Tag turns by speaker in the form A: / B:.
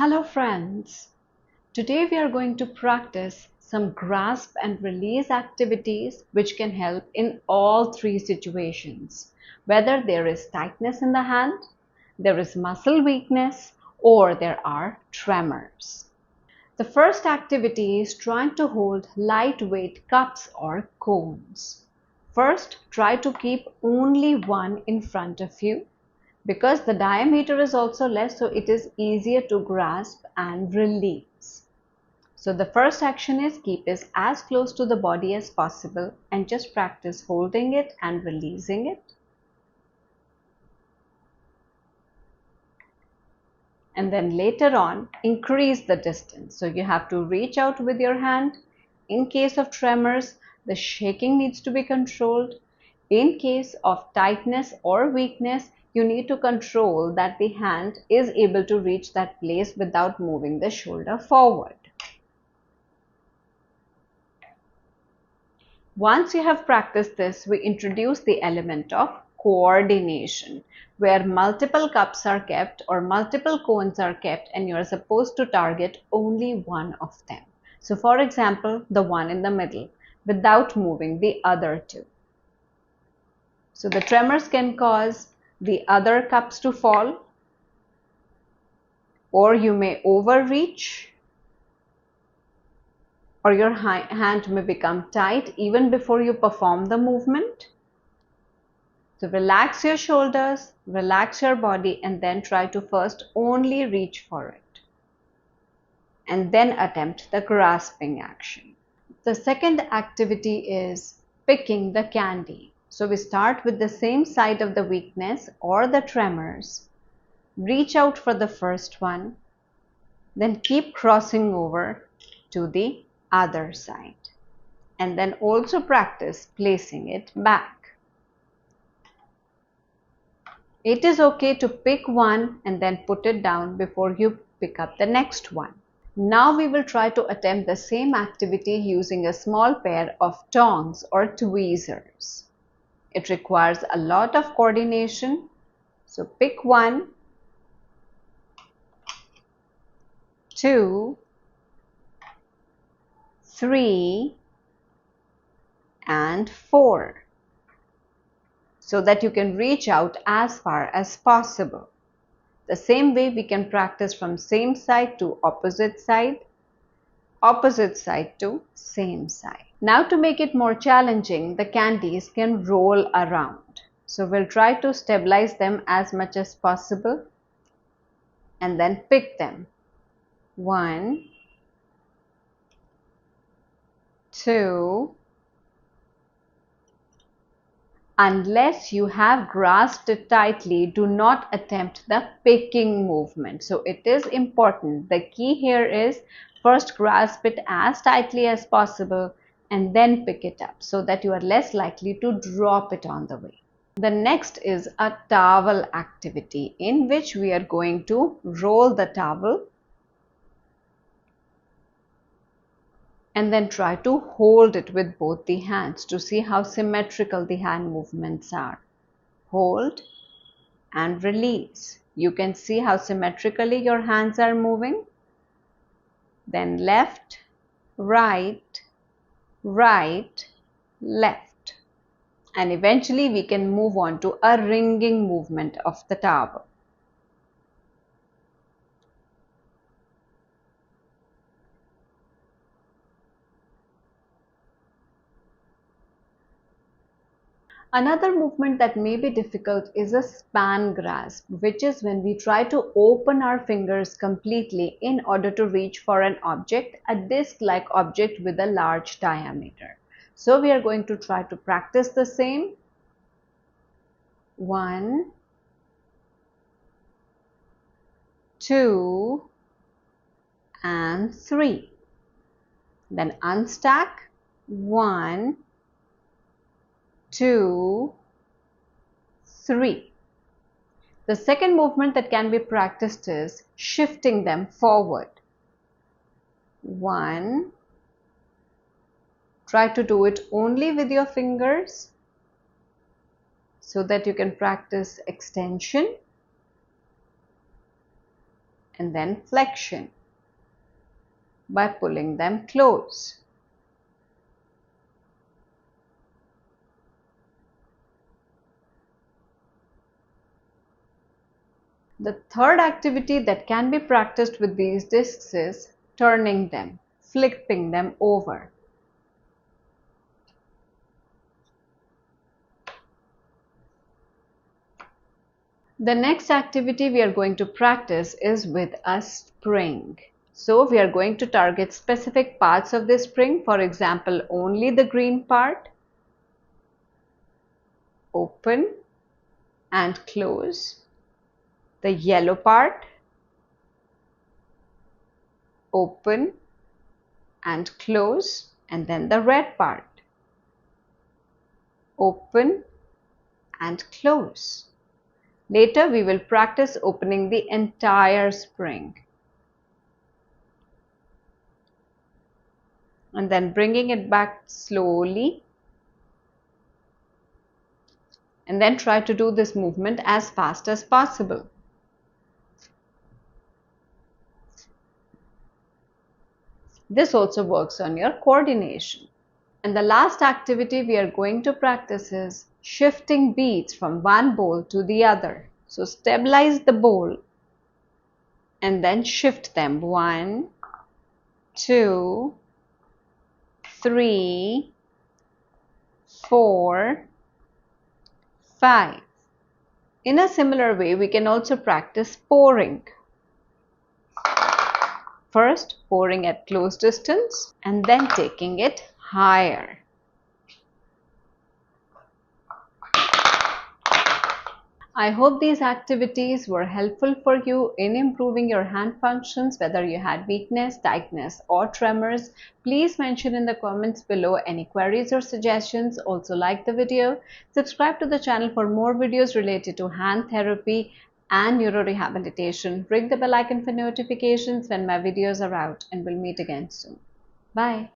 A: Hello friends, today we are going to practice some grasp and release activities which can help in all three situations, whether there is tightness in the hand, there is muscle weakness, or there are tremors. The first activity is trying to hold lightweight cups or cones. First, try to keep only one in front of you, because the diameter is also less, so it is easier to grasp and release. So the first action is keep it as close to the body as possible and just practice holding it and releasing it. And then later on, increase the distance. So you have to reach out with your hand. In case of tremors, the shaking needs to be controlled. In case of tightness or weakness, you need to control that the hand is able to reach that place without moving the shoulder forward. Once you have practiced this, we introduce the element of coordination, where multiple cups are kept or multiple cones are kept and you are supposed to target only one of them. So for example, the one in the middle, without moving the other two. So the tremors can cause the other cups to fall, or you may overreach, or your hand may become tight even before you perform the movement. So relax your shoulders, relax your body, and then try to first only reach for it, and then attempt the grasping action. The second activity is picking the candy. So we start with the same side of the weakness or the tremors. Reach out for the first one, then keep crossing over to the other side, and then also practice placing it back. It is okay to pick one and then put it down before you pick up the next one. Now we will try to attempt the same activity using a small pair of tongs or tweezers. It requires a lot of coordination. So pick 1, 2, 3, and 4, so that you can reach out as far as possible. The same way we can practice from same side to opposite side to same side. Now to make it more challenging, the candies can roll around. So we'll try to stabilize them as much as possible and then pick them. 1, 2. Unless you have grasped it tightly, do not attempt the picking movement. So it is important. The key here is first grasp it as tightly as possible and then pick it up so that you are less likely to drop it on the way. The next is a towel activity in which we are going to roll the towel and then try to hold it with both the hands to see how symmetrical the hand movements are. Hold and release. You can see how symmetrically your hands are moving. Then left, right, right, left. And eventually we can move on to a ringing movement of the towel. Another movement that may be difficult is a span grasp, which is when we try to open our fingers completely in order to reach for an object, a disc-like object with a large diameter. So we are going to try to practice the same. 1, 2, and 3. Then unstack. 1, 2, 3. The second movement that can be practiced is shifting them forward. 1. Try to do it only with your fingers so that you can practice extension. and then flexion by pulling them close. The third activity that can be practiced with these discs is turning them, flipping them over. The next activity we are going to practice is with a spring. So we are going to target specific parts of the spring, for example, only the green part, open and close, the yellow part, open and close, and then the red part, open and close. Later we will practice opening the entire spring and then bringing it back slowly, and then try to do this movement as fast as possible. This also works on your coordination. And the last activity we are going to practice is shifting beads from one bowl to the other. So stabilize the bowl and then shift them. 1, 2, 3, 4, 5. In a similar way, we can also practice pouring. First, pouring at close distance and then taking it higher. I hope these activities were helpful for you in improving your hand functions, whether you had weakness, tightness or tremors. Please mention in the comments below any queries or suggestions. Also like the video, subscribe to the channel for more videos related to hand therapy and neurorehabilitation. Ring the bell icon for notifications when my videos are out, and we'll meet again soon. Bye.